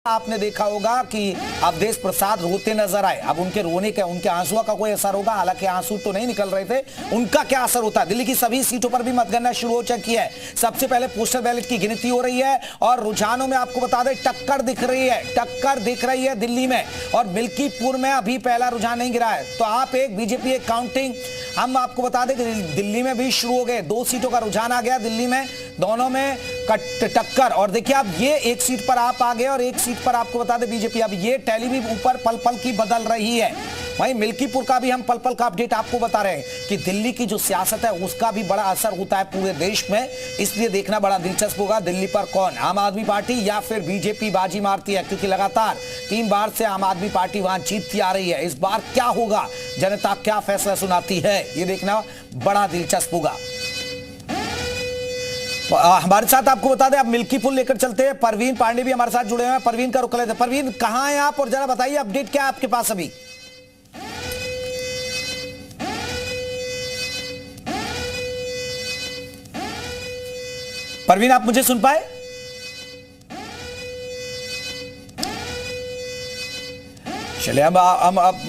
आपने देखा होगा कि अवधेश प्रसाद रोते नजर आए। अब उनके रोने का, उनके आंसुओं का कोई असर होगा? हालांकि आंसू तो नहीं निकल रहे थे। उनका क्या असर होता है? दिल्ली की सभी सीटों पर भी मतगणना शुरू हो चुकी है। सबसे पहले पोस्टल बैलेट की गिनती हो रही है और रुझानों में आपको बता दें टक्कर दिख रही है दिल्ली में। और मिल्कीपुर में अभी पहला रुझान नहीं गिरा है। तो आप एक बीजेपी एक काउंटिंग हम आपको बता दें कि दिल्ली में भी शुरू हो गए। 2 सीटों का रुझान आ गया दिल्ली में, दोनों में टक्कर। और देखिए अब ये एक सीट पर आप आ गए और एक सीट पर आपको बता दें बीजेपी। अब ये टैली भी ऊपर पल पल की बदल रही है। वहीं मिल्कीपुर का भी हम पल पल का अपडेट आपको बता रहे हैं कि दिल्ली की जो सियासत है उसका भी बड़ा असर होता है पूरे देश में। इसलिए देखना बड़ा दिलचस्प होगा दिल्ली पर कौन, आम आदमी पार्टी या फिर बीजेपी बाजी मारती है, क्योंकि लगातार 3 बार से आम आदमी पार्टी वहां जीतती आ रही है। इस बार क्या होगा, जनता क्या फैसला सुनाती है, ये देखना बड़ा दिलचस्प होगा। हमारे साथ आपको बता दें, अब मिल्कीपुर लेकर चलते हैं। परवीन पांडे भी हमारे साथ जुड़े हुए हैं। परवीन का रुख लेते हैं। परवीन, कहां हैं आप और जरा बताइए अपडेट क्या है आपके पास अभी? परवीन, आप मुझे सुन पाए? चलिए अब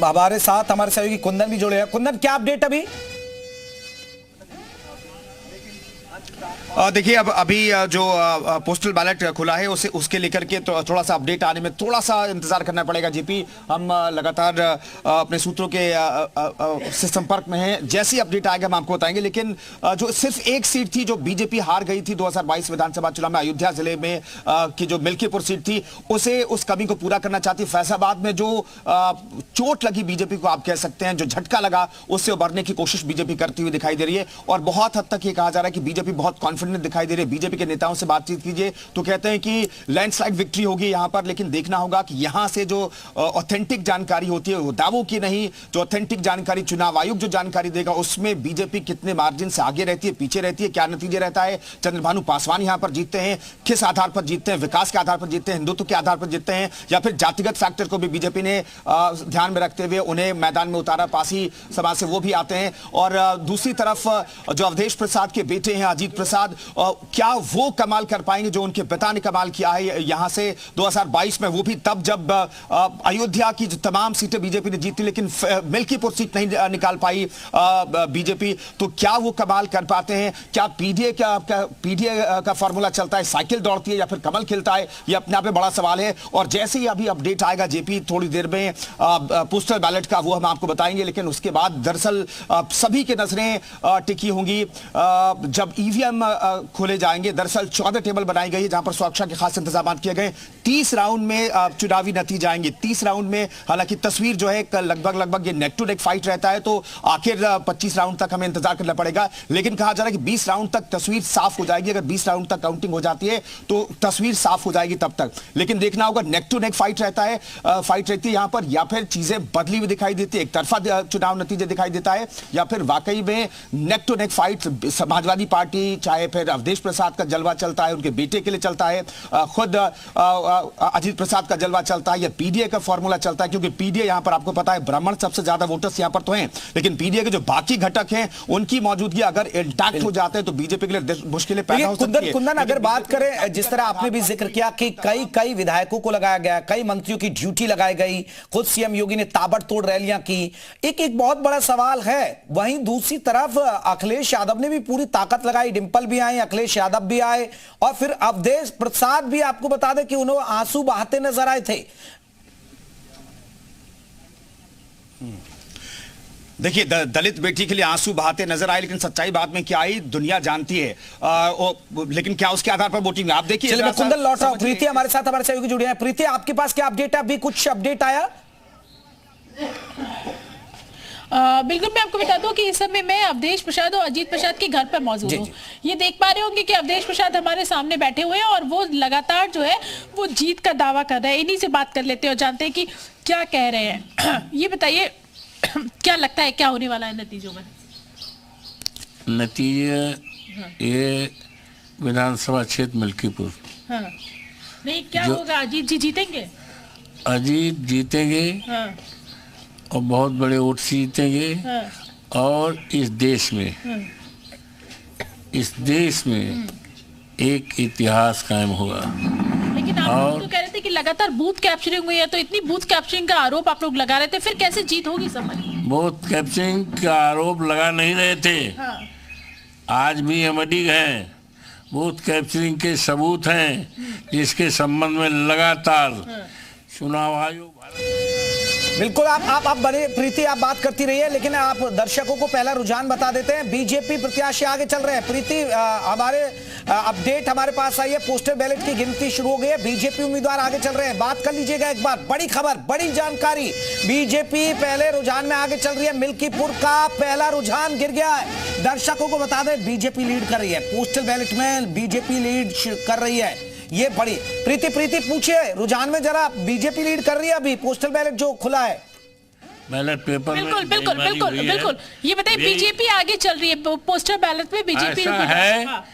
हमारे साथ हमारे सहयोगी कुंदन भी जुड़े हैं। कुंदन, क्या अपडेट अभी? देखिए अब अभी जो पोस्टल बैलेट खुला है उसके लेकर के तो थोड़ा सा अपडेट आने में थोड़ा सा इंतजार करना पड़ेगा जीपी। हम लगातार अपने सूत्रों के से संपर्क में हैं। जैसी अपडेट आएगा हम आपको बताएंगे। लेकिन जो सिर्फ एक सीट थी जो बीजेपी हार गई थी 2022 विधानसभा चुनाव में, अयोध्या जिले में की जो मिल्कीपुर सीट थी, उस कमी को पूरा करना चाहती। फैसलाबाद में जो चोट लगी बीजेपी को, आप कह सकते हैं जो झटका लगा, उससे उबरने की कोशिश बीजेपी करती हुई दिखाई दे रही है। और बहुत हद तक ये कहा जा रहा है कि बीजेपी बहुत कॉन्फिडेंट दिखाई दे रही है। बीजेपी के नेताओं से बातचीत कीजिए तो कहते हैं कि लैंडस्लाइड विक्ट्री होगी यहां पर। लेकिन देखना होगा कि यहां से जो ऑथेंटिक जानकारी होती है वो दावों की नहीं, जो ऑथेंटिक जानकारी चुनाव आयोग जो जानकारी देगा उसमें बीजेपी कितने मार्जिन से आगे रहती है, पीछे रहती है, क्या नतीजा रहता है। चंद्रभानु पासवान यहां पर जीतते हैं, किस आधार पर जीतते हैं? विकास के आधार पर जीतते हैं, हिंदुत्व के आधार पर जीतते हैं, या फिर जातिगत फैक्टर को भी बीजेपी ने ध्यान में रखते हुए उन्हें मैदान में उतारा? पासी समाज से वो भी आते हैं। और दूसरी तरफ जो अवधेश प्रसाद के बेटे हैं अजीत प्रसाद, क्या वो कमाल कर पाएंगे जो उनके पिता ने कमाल किया है यहां से 2022 में? वो भी तब जब अयोध्या की जो तमाम सीटें बीजेपी ने जीती, लेकिन मिल्कीपुर सीट नहीं निकाल पाई बीजेपी। तो क्या वो कमाल कर पाते हैं? क्या पीडीए का फॉर्मूला चलता है, साइकिल दौड़ती है, या फिर कमल खिलता है? ये अपने आप में बड़ा सवाल है। और जैसे ही अभी अपडेट आएगा जेपी थोड़ी देर में पोस्टल बैलेट का, वो हम आपको बताएंगे। लेकिन उसके बाद दरअसल सभी की नजरें टिकी होंगी जब ईवीएम खोले जाएंगे। दरअसल 14 टेबल बनाई गई है जहां पर सुरक्षा के खास इंतजाम किए गए। 30 राउंड में चुनावी नतीजे आएंगे। 30 राउंड में हालांकि तस्वीर जो है लगभग ये नेक टू नेक फाइट रहता है, तो आखिर 25 राउंड तक हमें इंतजार करना पड़ेगा। लेकिन कहा जा रहा है कि 20 राउंड तक तस्वीर साफ हो जाएगी। अगर 20 राउंड तक काउंटिंग हो जाती है तो तस्वीर साफ हो जाएगी तब तक। लेकिन देखना होगा, नेक टू नेक फाइट रहता है, फाइट रहती है यहां पर, या फिर चीजें बदली हुई दिखाई देती है, एक तरफा चुनाव नतीजे दिखाई देता है, या फिर वाकई में neck to neck fight Samajwadi party चाहे फिर अवधेश प्रसाद का जलवा चलता है, उनके बेटे के लिए चलता है, खुद अजीत प्रसाद का जलवा चलता है, या पीडीए का फॉर्मूला चलता है। क्योंकि पीडीए यहां पर आपको पता है ब्राह्मण सबसे ज्यादा वोटर्स यहां पर तो हैं, लेकिन पीडीए के जो बाकी घटक हैं उनकी मौजूदगी अगर इंटैक्ट हो जाते हैं तो बीजेपी के लिए मुश्किलें पैदा हो सकती है। कुंदन, अगर बात करें, जिस तरह आपने भी जिक्र किया कि कई विधायकों को लगाया गया, कई मंत्रियों की ड्यूटी लगाई गई, खुद सीएम योगी ने ताबड़तोड़ रैलियां की, एक बहुत बड़ा सवाल है। वहीं दूसरी तरफ अखिलेश यादव ने भी पूरी ताकत लगाई, डिंपल भी आए, अखिलेश यादव भी आए, और फिर अवधेश प्रसाद भी आपको बता दें कि उन्होंने आंसू बहाते नजर आए थे। देखिए, दलित बेटी के लिए आंसू बहाते नजर आए, लेकिन सच्चाई बात में क्या आई दुनिया जानती है। लेकिन क्या उसके आधार पर वोटिंग? आप देखिए, कुंदन लौट रहा हूं। प्रीति हमारे साथ हमारे सहयोगी जुड़े हैं। प्रीति, आपके पास क्या अपडेट है? अभी कुछ अपडेट आया? बिल्कुल, मैं आपको बता दूं कि इस समय मैं अवधेश प्रसाद और अजीत प्रसाद के घर पर मौजूद हूं। ये देख पा रहे होंगे कि अवधेश प्रसाद हमारे सामने बैठे हुए हैं और वो लगातार जो है वो जीत का दावा कर रहे हैं। इन्हीं से बात कर लेते हैं और जानते हैं कि क्या कह रहे हैं। ये बताइए, क्या लगता है क्या होने वाला है नतीजों में? नतीजे ये विधानसभा क्षेत्र मिल्कीपुर, हाँ, नहीं क्या होगा? अजीत जी जीतेंगे? अजीत जीतेंगे, हाँ, और बहुत बड़े वोट से जीतेंगे, हाँ, और इस देश में एक इतिहास कायम होगा। लेकिन आप तो कह रहे थे कि लगातार बूथ कैप्चरिंग हुई है, तो इतनी बूथ कैप्चरिंग का आरोप आप लोग लगा रहे थे, फिर कैसे जीत होगी समझ? बूथ कैप्चरिंग का आरोप लगा नहीं रहे थे। हाँ। आज भी हम अडिग हैं। बूथ कैप्चरिंग के सबूत हैं जिसके संबंध में लगातार चुनाव आयोग बिल्कुल आप बने प्रीति, आप बात करती रही है, लेकिन आप दर्शकों को पहला रुझान बता देते हैं। बीजेपी प्रत्याशी आगे चल रहे हैं। प्रीति, हमारे अपडेट हमारे पास आई है, पोस्टल बैलेट की गिनती शुरू हो गई है, बीजेपी उम्मीदवार आगे चल रहे हैं। बात कर लीजिएगा एक बार, बड़ी खबर, बड़ी जानकारी, बीजेपी पहले रुझान में आगे चल रही है। मिल्कीपुर का पहला रुझान गिर गया है। दर्शकों को बता दें, बीजेपी लीड कर रही है, पोस्टल बैलेट में बीजेपी लीड कर रही है। ये बड़ी प्रीति पूछिए, रुझान में जरा बीजेपी लीड कर रही है अभी, पोस्टल बैलेट जो खुला है बैलेट पेपर बिल्कुल बिल्कुल बिल्कुल बिल्कुल। ये बताइए, बीजेपी आगे चल रही है, पोस्टल बैलेट में बीजेपी है। हाँ।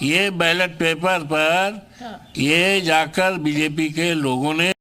ये बैलेट पेपर पर ये जाकर बीजेपी के लोगों ने